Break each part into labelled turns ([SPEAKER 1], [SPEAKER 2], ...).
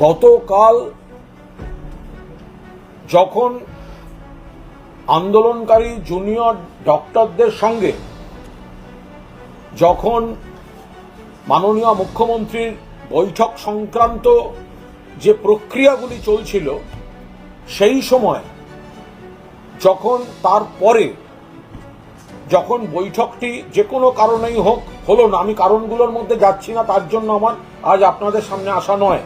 [SPEAKER 1] গতকাল যখন আন্দোলনকারী জুনিয়র ডক্টরদের সঙ্গে যখন মাননীয় মুখ্যমন্ত্রীর বৈঠক সংক্রান্ত যে প্রক্রিয়াগুলি চলছিল, সেই সময় যখন তারপরে যখন বৈঠকটি যে কোনো কারণেই হোক হলো না, আমি কারণগুলোর মধ্যে যাচ্ছি না, তার জন্য আমার আজ আপনাদের সামনে আসা নয়,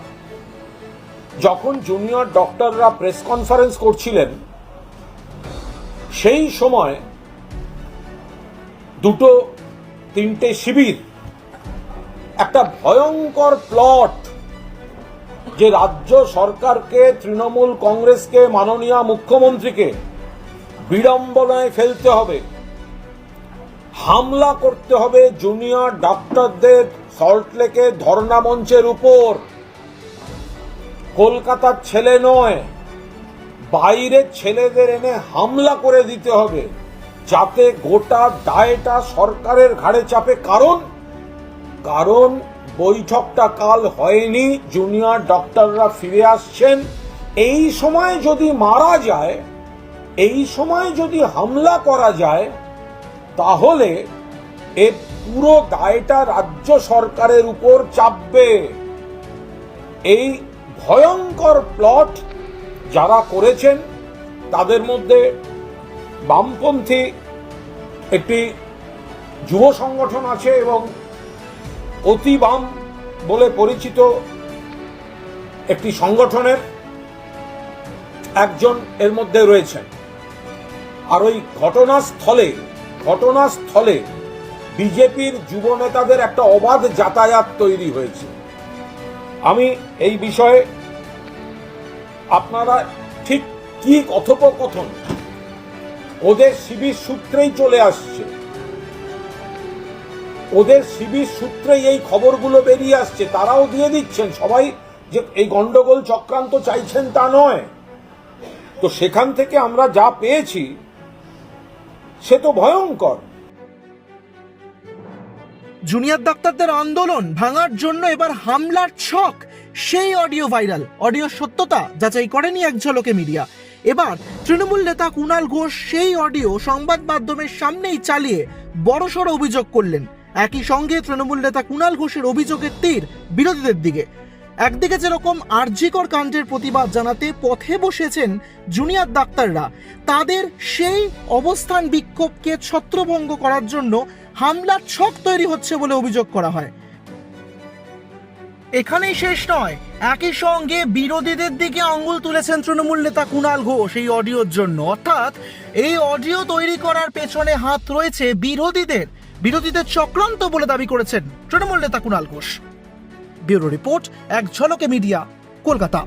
[SPEAKER 1] যখন জুনিয়র ডক্টররা প্রেস কনফারেন্স করছিলেন, সেই সময় দুটো তিনটে শিবির একটা ভয়ঙ্কর প্লট যে রাজ্য সরকারকে, তৃণমূল কংগ্রেসকে, মাননীয় মুখ্যমন্ত্রীকে বিড়ম্বনায় ফেলতে হবে, হামলা করতে হবে জুনিয়র ডক্টরদের সল্টলেকে ধর্ণা মঞ্চের উপর। কলকাতার ছেলে নয়, বাইরের ছেলেদের এনে হামলা করে দিতে হবে, যাতে গোটা দায়টা সরকারের ঘাড়ে চাপে। কারণ বৈঠকটা কাল হয়নি, জুনিয়র ডক্টররা ফিরে আসছেন। এই সময় যদি মারা যায়, এই সময় যদি হামলা করা যায়, তাহলে এ পুরো দায়টা রাজ্য সরকারের উপর চাপবে। এই ভয়ঙ্কর প্লট যারা করেছেন তাদের মধ্যে বামপন্থী একটি যুব সংগঠন আছে এবং অতি বাম বলে পরিচিত একটি সংগঠনের একজন এর মধ্যে রয়েছেন। আর ওই ঘটনাস্থলে বিজেপির যুব নেতাদের একটা অবাধ যাতায়াত তৈরি হয়েছে। আমি এই বিষয়ে আপনারা ঠিক কি কথোপকথন ওদের শিবির সূত্রেই চলে আসছে, ওদের শিবির সূত্রেই এই খবরগুলো বেরিয়ে আসছে, তারাও দিয়ে দিচ্ছেন। সবাই যে এই গন্ডগোল চক্রান্ত চাইছেন তা নয়। তো সেখান থেকে আমরা যা পেয়েছি সে তো ভয়ঙ্কর।
[SPEAKER 2] জুনিয়র ডাক্তারদের আন্দোলন ভাঙার জন্য এবার হামলার ছক, সেই অডিও ভাইরাল। অডিও সত্যতা যাচাই করেনি এক ঝলকে মিডিয়া। এবার তৃণমূল নেতা কুণাল ঘোষ সেই অডিও সংবাদ মাধ্যমের সামনেই চালিয়ে বড়সড় অভিযোগ করলেন। একই সঙ্গে তৃণমূল নেতা কুণাল ঘোষের অভিযোগের তীর বিরোধীদের দিকে। একদিকে যেরকম আরজিকর কাণ্ডের প্রতিবাদ জানাতে পথে বসেছেন জুনিয়র ডাক্তাররা, তাদের সেই অবস্থান বিক্ষোভকে ছত্রভঙ্গ করার জন্য হামলার ছক তৈরি হচ্ছে বলে অভিযোগ করা হয়। এখানেই শেষ নয়, একই সঙ্গে বিরোধীদের দিকে আঙ্গুল তুলেছেন তৃণমূল নেতা কুণাল ঘোষ এই অডিওর জন্য। অর্থাৎ এই অডিও তৈরি করার পেছনে হাত রয়েছে বিরোধীদের চক্রান্ত বলে দাবি করেছেন তৃণমূল নেতা কুণাল ঘোষ। ব্যুরো রিপোর্ট, এক ঝলকে মিডিয়া, কলকাতা।